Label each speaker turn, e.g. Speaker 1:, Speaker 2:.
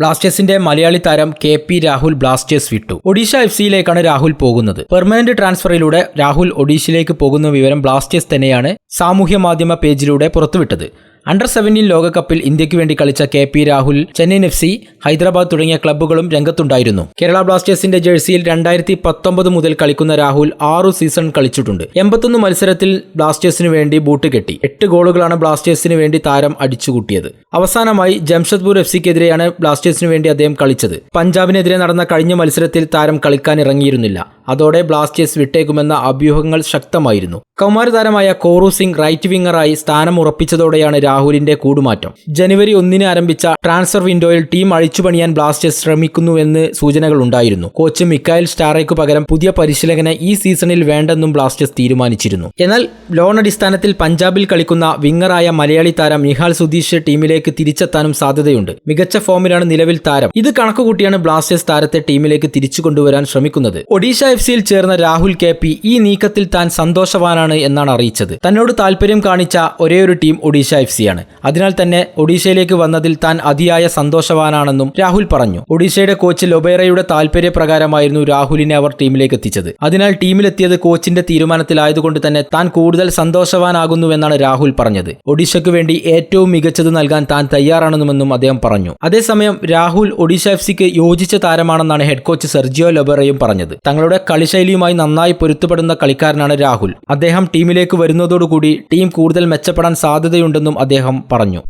Speaker 1: ബ്ലാസ്റ്റേഴ്സിന്റെ മലയാളി താരം K P. Rahul Blasters വിട്ടു. ഒഡീഷ എഫ്.സിയിലേക്കാണ് രാഹുൽ പോകുന്നത്. പെർമനന്റ് ട്രാൻസ്ഫറിലൂടെ രാഹുൽ ഒഡീഷയിലേക്ക് പോകുന്ന വിവരം ബ്ലാസ്റ്റേഴ്സ് തന്നെയാണ് സാമൂഹ്യ മാധ്യമ പേജിലൂടെ പുറത്തുവിട്ടത്. അണ്ടർ 17 ലോകകപ്പിൽ ഇന്ത്യക്ക് വേണ്ടി കളിച്ച കെ.പി. രാഹുൽ ചെന്നൈയിൻ എഫ്.സി, ഹൈദരാബാദ് തുടങ്ങിയ ക്ലബ്ബുകളും രംഗത്തുണ്ടായിരുന്നു. കേരള ബ്ലാസ്റ്റേഴ്സിന്റെ ജേഴ്സിയിൽ 2019 മുതൽ കളിക്കുന്ന രാഹുൽ 6 സീസൺ കളിച്ചിട്ടുണ്ട്. 81 മത്സരത്തിൽ ബ്ലാസ്റ്റേഴ്സിനു വേണ്ടി ബൂട്ട് കെട്ടി. 8 ഗോളുകളാണ് ബ്ലാസ്റ്റേഴ്സിന് വേണ്ടി താരം അടിച്ചുകൂട്ടിയത്. അവസാനമായി ജംഷഡ്പൂർ എഫ്.സിക്കെതിരെയാണ് ബ്ലാസ്റ്റേഴ്സിനു വേണ്ടി അദ്ദേഹം കളിച്ചത്. പഞ്ചാബിനെതിരെ നടന്ന കഴിഞ്ഞ മത്സരത്തിൽ താരം കളിക്കാനിറങ്ങിയിരുന്നില്ല. അതോടെ ബ്ലാസ്റ്റേഴ്സ് വിട്ടേക്കുമെന്ന അഭ്യൂഹങ്ങൾ ശക്തമായിരുന്നു. കൗമാരതാരമായ കോറു സിംഗ് റൈറ്റ് വിംഗറായി സ്ഥാനം ഉറപ്പിച്ചതോടെയാണ് രാഹുലിന്റെ കൂടുമാറ്റം. ജനുവരി 1 ആരംഭിച്ച ട്രാൻസ്ഫർ വിൻഡോയിൽ ടീം അഴിച്ചുപണിയാൻ ബ്ലാസ്റ്റേഴ്സ് ശ്രമിക്കുന്നുവെന്ന് സൂചനകളുണ്ടായിരുന്നു. കോച്ച് മിക്കായൽ സ്റ്റാറയ്ക്കു പകരം പുതിയ പരിശീലകനെ ഈ സീസണിൽ വേണ്ടെന്നും ബ്ലാസ്റ്റേഴ്സ് തീരുമാനിച്ചിരുന്നു. എന്നാൽ ലോൺ അടിസ്ഥാനത്തിൽ പഞ്ചാബിൽ കളിക്കുന്ന വിംഗറായ മലയാളി താരം നിഹാൽ സുധീഷ് ടീമിലേക്ക് തിരിച്ചെത്താനും സാധ്യതയുണ്ട്. മികച്ച ഫോമിലാണ് നിലവിൽ താരം. ഇത് കണക്കുകൂട്ടിയാണ് ബ്ലാസ്റ്റേഴ്സ് താരത്തെ ടീമിലേക്ക് തിരിച്ചു കൊണ്ടുവരാൻ ശ്രമിക്കുന്നത്. ഒഡീഷ എഫ്.സിയിൽ ചേർന്ന രാഹുൽ കെ.പി. ഈ നീക്കത്തിൽ താൻ സന്തോഷവാനാണ് എന്നാണ് അറിയിച്ചത്. തന്നോട് താല്പര്യം കാണിച്ച ഒരേയൊരു ടീം ഒഡീഷ എഫ്.സിയാണ്. അതിനാൽ തന്നെ ഒഡീഷയിലേക്ക് വന്നതിൽ താൻ അതിയായ സന്തോഷവാനാണെന്നും രാഹുൽ പറഞ്ഞു. ഒഡീഷയുടെ കോച്ച് ലൊബേറയുടെ താല്പര്യപ്രകാരമായിരുന്നു രാഹുലിനെ അവർ ടീമിലേക്ക് എത്തിച്ചത്. അതിനാൽ ടീമിലെത്തിയത് കോച്ചിന്റെ തീരുമാനത്തിലായതുകൊണ്ട് തന്നെ താൻ കൂടുതൽ സന്തോഷവാനാകുന്നുവെന്നാണ് രാഹുൽ പറഞ്ഞത്. ഒഡീഷയ്ക്ക് വേണ്ടി ഏറ്റവും മികച്ചത് നൽകാൻ താൻ തയ്യാറാണെന്നുമെന്നും അദ്ദേഹം പറഞ്ഞു. അതേസമയം രാഹുൽ ഒഡീഷ എഫ്.സിക്ക് യോജിച്ച താരമാണെന്നാണ് ഹെഡ് കോച്ച് സെർജിയോ ലൊബേറയും പറഞ്ഞത്. തങ്ങളുടെ കളിശൈലിയുമായി നന്നായി പൊരുത്തപ്പെടുന്ന കളിക്കാരനാണ് രാഹുൽ. അദ്ദേഹം ടീമിലേക്ക് വരുന്നതോടുകൂടി ടീം കൂടുതൽ മെച്ചപ്പെടാൻ സാധ്യതയുണ്ടെന്നും അദ്ദേഹം പറഞ്ഞു.